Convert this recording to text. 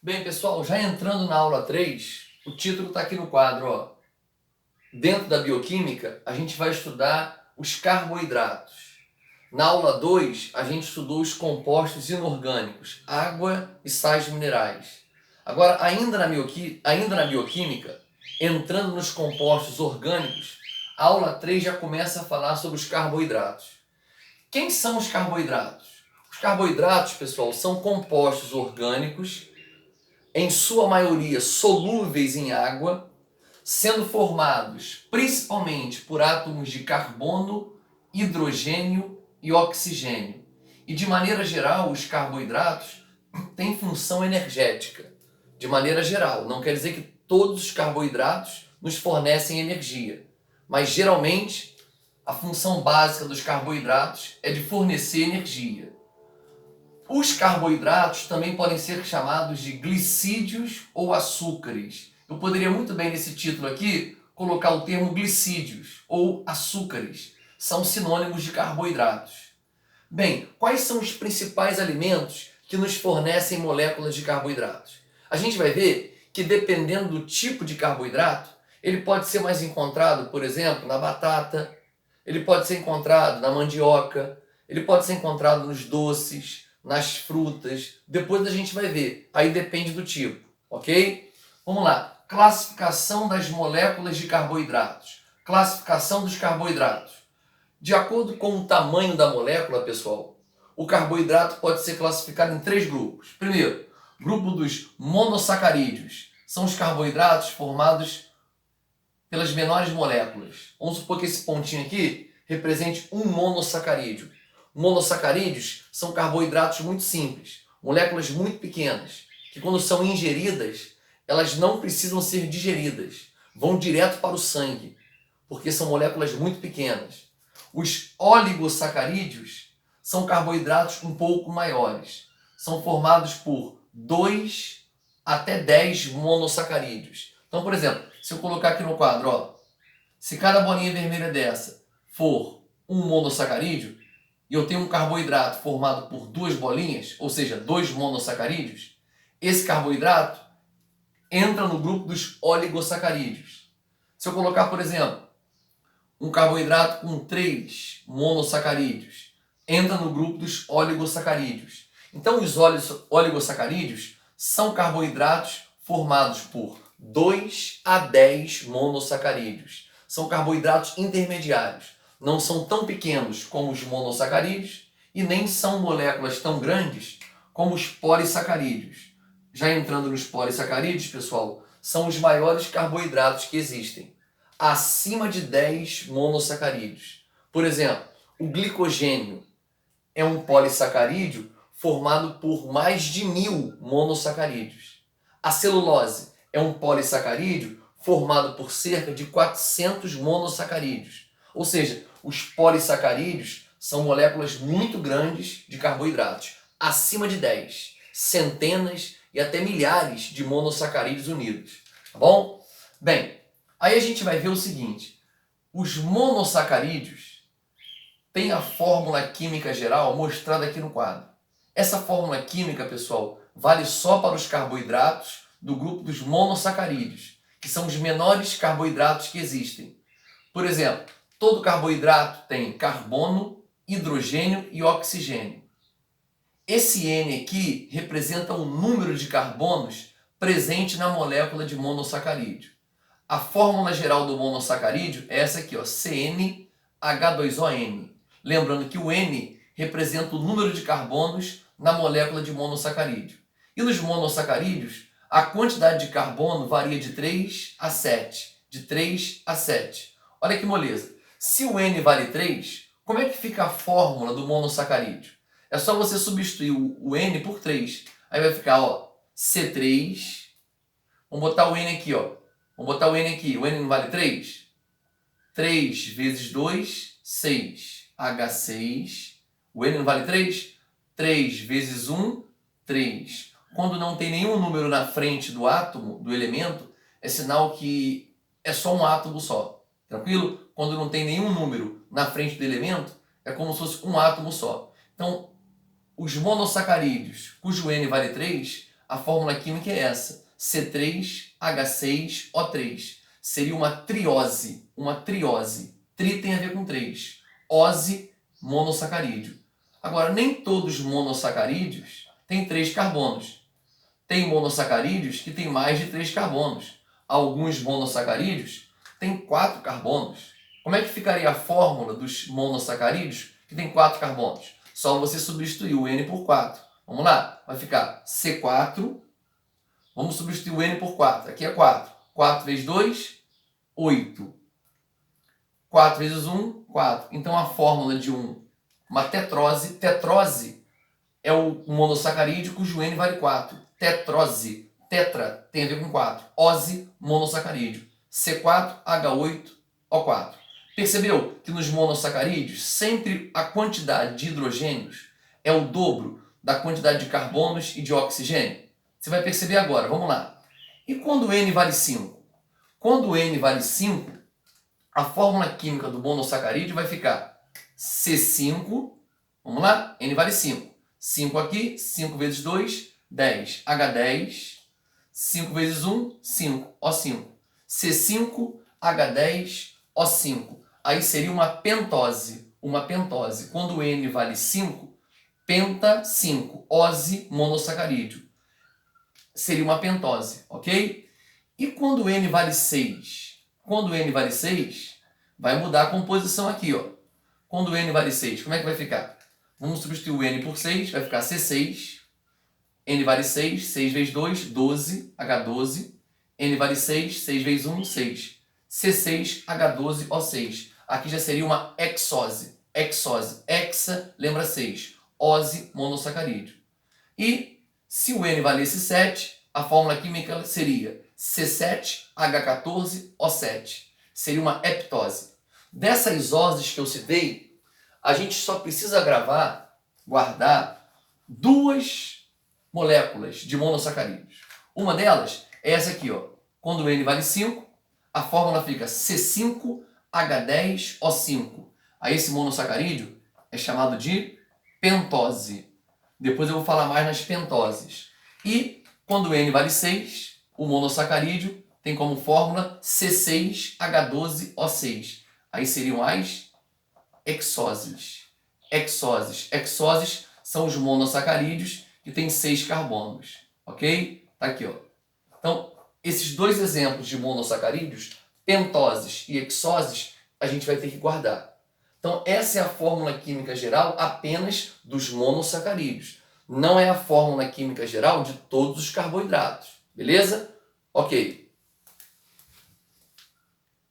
Bem, pessoal, já entrando na aula 3, o título está aqui no quadro, ó. Dentro da bioquímica, a gente vai estudar os carboidratos. Na aula 2, a gente estudou os compostos inorgânicos, água e sais minerais. Agora, ainda na bioquímica, entrando nos compostos orgânicos, a aula 3 já começa a falar sobre os carboidratos. Quem são os carboidratos? Os carboidratos, pessoal, são compostos orgânicos, em sua maioria solúveis em água, sendo formados principalmente por átomos de carbono, hidrogênio e oxigênio. E de maneira geral, os carboidratos têm função energética. De maneira geral, não quer dizer que todos os carboidratos nos fornecem energia, mas geralmente a função básica dos carboidratos é de fornecer energia. Os carboidratos também podem ser chamados de glicídios ou açúcares. Eu poderia muito bem nesse título aqui colocar o termo glicídios ou açúcares. São sinônimos de carboidratos. Bem, quais são os principais alimentos que nos fornecem moléculas de carboidratos? A gente vai ver que dependendo do tipo de carboidrato, ele pode ser mais encontrado, por exemplo, na batata, ele pode ser encontrado na mandioca, ele pode ser encontrado nos doces, nas frutas. Depois a gente vai ver. Aí depende do tipo, ok? Vamos lá. Classificação das moléculas de carboidratos. Classificação dos carboidratos. De acordo com o tamanho da molécula, pessoal, o carboidrato pode ser classificado em 3 grupos. Primeiro, grupo dos monossacarídeos. São os carboidratos formados pelas menores moléculas. Vamos supor que esse pontinho aqui represente um monossacarídeo. Monossacarídeos são carboidratos muito simples, moléculas muito pequenas, que quando são ingeridas, elas não precisam ser digeridas, vão direto para o sangue, porque são moléculas muito pequenas. Os oligosacarídeos são carboidratos um pouco maiores, são formados por 2 até 10 monossacarídeos. Então, por exemplo, se eu colocar aqui no quadro, ó, se cada bolinha vermelha dessa for um monossacarídeo, e eu tenho um carboidrato formado por 2 bolinhas, ou seja, 2 monossacarídeos, esse carboidrato entra no grupo dos oligosacarídeos. Se eu colocar, por exemplo, um carboidrato com 3 monossacarídeos, entra no grupo dos oligosacarídeos. Então, os oligosacarídeos são carboidratos formados por 2 a 10 monossacarídeos. São carboidratos intermediários. Não são tão pequenos como os monossacarídeos e nem são moléculas tão grandes como os polissacarídeos. Já entrando nos polissacarídeos, pessoal, são os maiores carboidratos que existem, acima de 10 monossacarídeos. Por exemplo, o glicogênio é um polissacarídeo formado por mais de 1000 monossacarídeos. A celulose é um polissacarídeo formado por cerca de 400 monossacarídeos. Ou seja, os polissacarídeos são moléculas muito grandes de carboidratos, acima de 10, centenas e até milhares de monossacarídeos unidos. Tá bom? Bem, aí a gente vai ver o seguinte: os monossacarídeos têm a fórmula química geral mostrada aqui no quadro. Essa fórmula química, pessoal, vale só para os carboidratos do grupo dos monossacarídeos, que são os menores carboidratos que existem. Por exemplo, todo carboidrato tem carbono, hidrogênio e oxigênio. Esse N aqui representa o número de carbonos presente na molécula de monossacarídeo. A fórmula geral do monossacarídeo é essa aqui, ó, CnH2ON. Lembrando que o N representa o número de carbonos na molécula de monossacarídeo. E nos monossacarídeos, a quantidade de carbono varia de 3 a 7. De 3 a 7. Olha que moleza. Se o N vale 3, como é que fica a fórmula do monossacarídeo? É só você substituir o N por 3. Aí vai ficar, ó, C3. Vamos botar o N aqui, ó. Vamos botar o N aqui. O N não vale 3? 3 vezes 2, 6. H6. O N não vale 3? 3 vezes 1, 3. Quando não tem nenhum número na frente do átomo, do elemento, é sinal que é só um átomo só. Tranquilo? Quando não tem nenhum número na frente do elemento, é como se fosse um átomo só. Então, os monossacarídeos, cujo N vale 3, a fórmula química é essa. C3H6O3. Seria uma triose. Uma triose. Tri tem a ver com 3. Ose, monossacarídeo. Agora, nem todos os monossacarídeos têm 3 carbonos. Tem monossacarídeos que têm mais de 3 carbonos. Alguns monossacarídeos têm 4 carbonos. Como é que ficaria a fórmula dos monossacarídeos que tem 4 carbonos? Só você substituir o N por 4. Vamos lá, vai ficar C4. Vamos substituir o N por 4. Aqui é 4. 4 vezes 2, 8. 4 vezes 1, 4. Então a fórmula de uma tetrose. Tetrose é o monossacarídeo cujo N vale 4. Tetrose. Tetra tem a ver com 4. Ose, monossacarídeo. C4H8O4. Percebeu que nos monossacarídeos sempre a quantidade de hidrogênios é o dobro da quantidade de carbonos e de oxigênio? Você vai perceber agora, vamos lá. E quando o N vale 5? Quando o N vale 5, a fórmula química do monossacarídeo vai ficar C5, vamos lá, N vale 5. 5 aqui, 5 vezes 2, 10. H10, 5 vezes 1, 5, O5. C5H10O5. Aí seria uma pentose. Uma pentose. Quando o N vale 5, penta 5. Ose, monossacarídeo. Seria uma pentose, ok? E quando o N vale 6? Quando o N vale 6, vai mudar a composição aqui, ó. Quando o N vale 6, como é que vai ficar? Vamos substituir o N por 6, vai ficar C6. N vale 6, 6 vezes 2, 12, H12. N vale 6, 6 vezes 1, 6. C6H12O6. Aqui já seria uma exose. Exose. Hexa, lembra 6. Ose, monossacarídeo. E se o N valesse 7, a fórmula química seria C7H14O7. Seria uma heptose. Dessas oses que eu citei, a gente só precisa guardar 2 moléculas de monossacarídeos. Uma delas é essa aqui, ó. Quando o N vale 5, a fórmula fica C5H10O5. Aí esse monossacarídeo é chamado de pentose. Depois eu vou falar mais nas pentoses. E quando o N vale 6, o monossacarídeo tem como fórmula C6H12O6. Aí seriam as hexoses. Hexoses. Hexoses são os monossacarídeos que têm 6 carbonos. Ok? Tá aqui, ó. Então, esses 2 exemplos de monossacarídeos, pentoses e hexoses, a gente vai ter que guardar. Então, essa é a fórmula química geral apenas dos monossacarídeos. Não é a fórmula química geral de todos os carboidratos. Beleza? Ok.